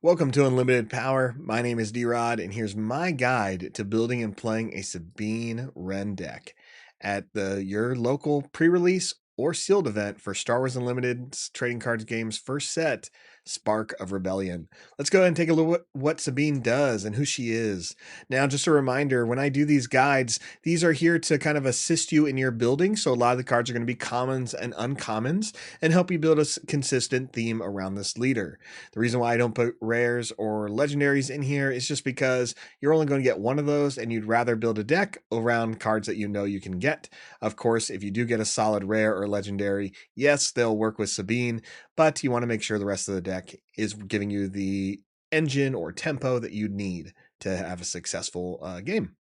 Welcome to Unlimited Power. My name is D-Rod, and here's my guide to building and playing a Sabine Wren deck at your local pre-release or sealed event for Star Wars Unlimited's trading cards game's first set, Spark of Rebellion. Let's go ahead and take a look at what Sabine does and who she is. Now, just a reminder, when I do these guides, these are here to kind of assist you in your building, so a lot of the cards are going to be commons and uncommons and help you build a consistent theme around this leader. The reason why I don't put rares or legendaries in here is just because you're only going to get one of those and you'd rather build a deck around cards that you know you can get. Of course, if you do get a solid rare or legendary, yes, they'll work with Sabine, but you want to make sure the rest of the deck is giving you the engine or tempo that you need to have a successful game.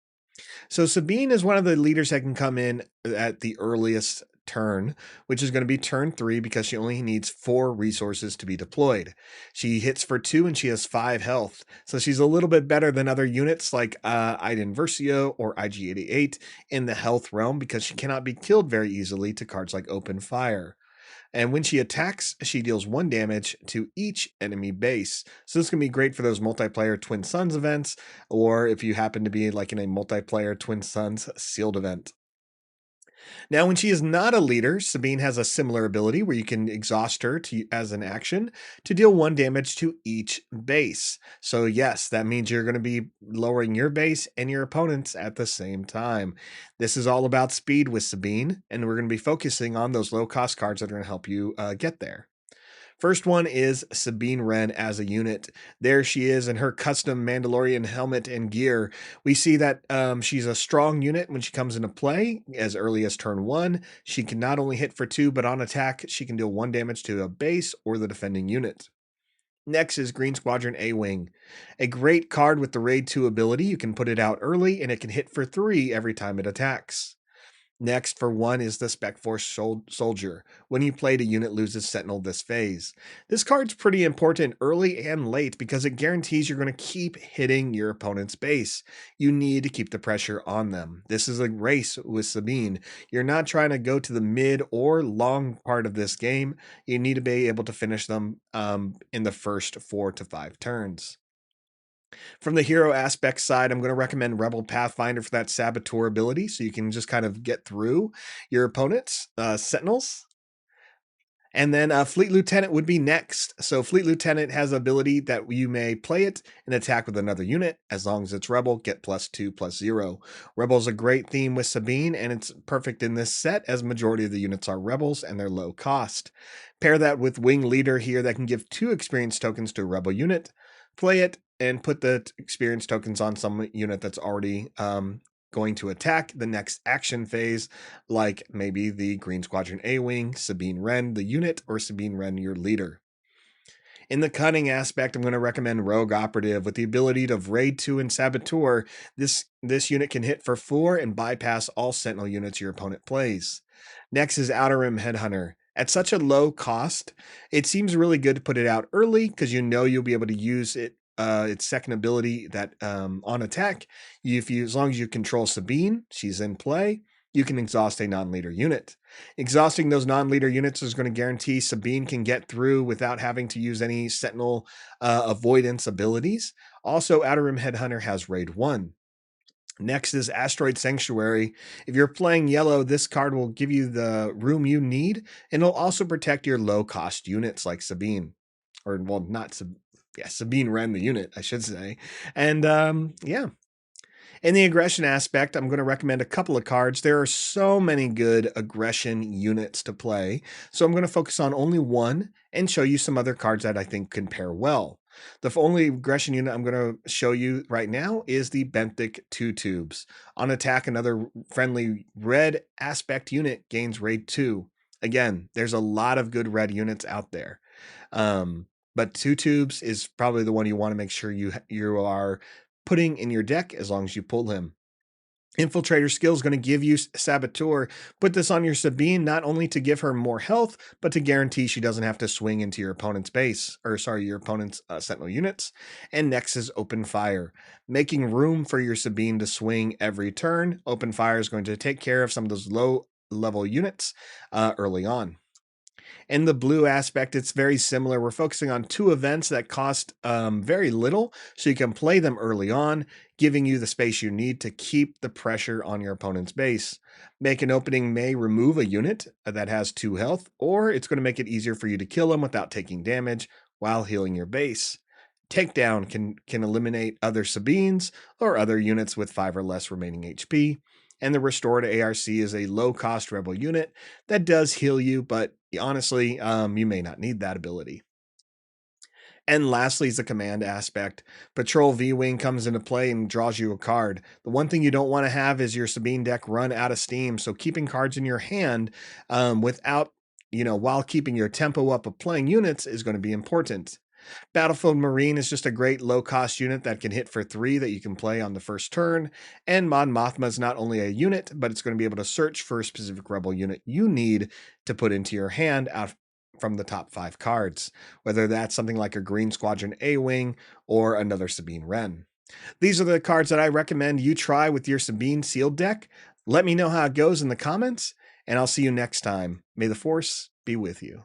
So Sabine is one of the leaders that can come in at the earliest turn, which is going to be turn 3 because she only needs 4 resources to be deployed. She hits for 2 and she has 5 health. So she's a little bit better than other units like Iden Versio or IG-88 in the health realm because she cannot be killed very easily to cards like Open Fire. And when she attacks, she deals 1 damage to each enemy base. So this can be great for those multiplayer Twin Suns events, or if you happen to be like in a multiplayer Twin Suns sealed event. Now, when she is not a leader, Sabine has a similar ability where you can exhaust her as an action to deal 1 damage to each base. So yes, that means you're going to be lowering your base and your opponent's at the same time. This is all about speed with Sabine, and we're going to be focusing on those low-cost cards that are going to help you get there. First one is Sabine Wren as a unit. There she is in her custom Mandalorian helmet and gear. We see that she's a strong unit when she comes into play as early as turn 1. She can not only hit for 2, but on attack, she can deal 1 damage to a base or the defending unit. Next is Green Squadron A-Wing. A great card with the Raid 2 ability. You can put it out early and it can hit for 3 every time it attacks. Next for 1 is the Spec Force Soldier. When you play, a unit loses Sentinel this phase. This card's pretty important early and late because it guarantees you're going to keep hitting your opponent's base. You need to keep the pressure on them. This is a race with Sabine. You're not trying to go to the mid or long part of this game. You need to be able to finish them in the first 4 to 5 turns. From the hero aspect side, I'm going to recommend Rebel Pathfinder for that Saboteur ability, so you can just kind of get through your opponent's Sentinels. And then Fleet Lieutenant would be next. So Fleet Lieutenant has ability that you may play it and attack with another unit. As long as it's Rebel, get +2/+0. Rebel is a great theme with Sabine, and it's perfect in this set as majority of the units are Rebels and they're low cost. Pair that with Wing Leader here that can give 2 experience tokens to a Rebel unit. Play it and put the experience tokens on some unit that's already going to attack the next action phase, like maybe the Green Squadron A-Wing, Sabine Wren, the unit, or Sabine Wren, your leader. In the cunning aspect, I'm going to recommend Rogue Operative with the ability to Raid 2 and Saboteur. This unit can hit for 4 and bypass all Sentinel units your opponent plays. Next is Outer Rim Headhunter. At such a low cost, it seems really good to put it out early because you know you'll be able to use it its second ability that on attack, as long as you control Sabine, she's in play, you can exhaust a non-leader unit. Exhausting those non-leader units is going to guarantee Sabine can get through without having to use any Sentinel avoidance abilities. Also, Outer Rim Headhunter has Raid 1. Next is Asteroid Sanctuary. If you're playing yellow, this card will give you the room you need, and it'll also protect your low-cost units like Sabine. Or, well, not Sabine. Yeah, Sabine Wren, the unit, I should say. And yeah. In the aggression aspect, I'm going to recommend a couple of cards. There are so many good aggression units to play. So I'm going to focus on only one and show you some other cards that I think can pair well. The only aggression unit I'm going to show you right now is the Benthic 2 Tubes. On attack, another friendly red aspect unit gains Raid 2. Again, there's a lot of good red units out there. But 2 Tubes is probably the one you want to make sure you are putting in your deck as long as you pull him. Infiltrator skill is going to give you Saboteur. Put this on your Sabine not only to give her more health, but to guarantee she doesn't have to swing into your opponent's base, or sorry, your opponent's Sentinel units. And next is Open Fire. Making room for your Sabine to swing every turn. Open Fire is going to take care of some of those low level units early on. In the blue aspect, it's very similar. We're focusing on two events that cost very little, so you can play them early on, giving you the space you need to keep the pressure on your opponent's base. Make an opening may remove a unit that has 2 health, or it's going to make it easier for you to kill them without taking damage while healing your base. Takedown can eliminate other Sabines or other units with 5 or less remaining HP. And the Restored ARC is a low-cost rebel unit that does heal you, but honestly, you may not need that ability. And lastly is the command aspect. Patrol V-Wing comes into play and draws you a card. The one thing you don't want to have is your Sabine deck run out of steam, so keeping cards in your hand without, while keeping your tempo up of playing units is going to be important. Battlefield Marine is just a great low-cost unit that can hit for 3 that you can play on the first turn. And Mon Mothma is not only a unit, but it's going to be able to search for a specific rebel unit you need to put into your hand out from the top 5 cards, whether that's something like a Green Squadron A-Wing or another Sabine Wren. These are the cards that I recommend you try with your Sabine sealed deck. Let me know how it goes in the comments, and I'll see you next time. May the Force be with you.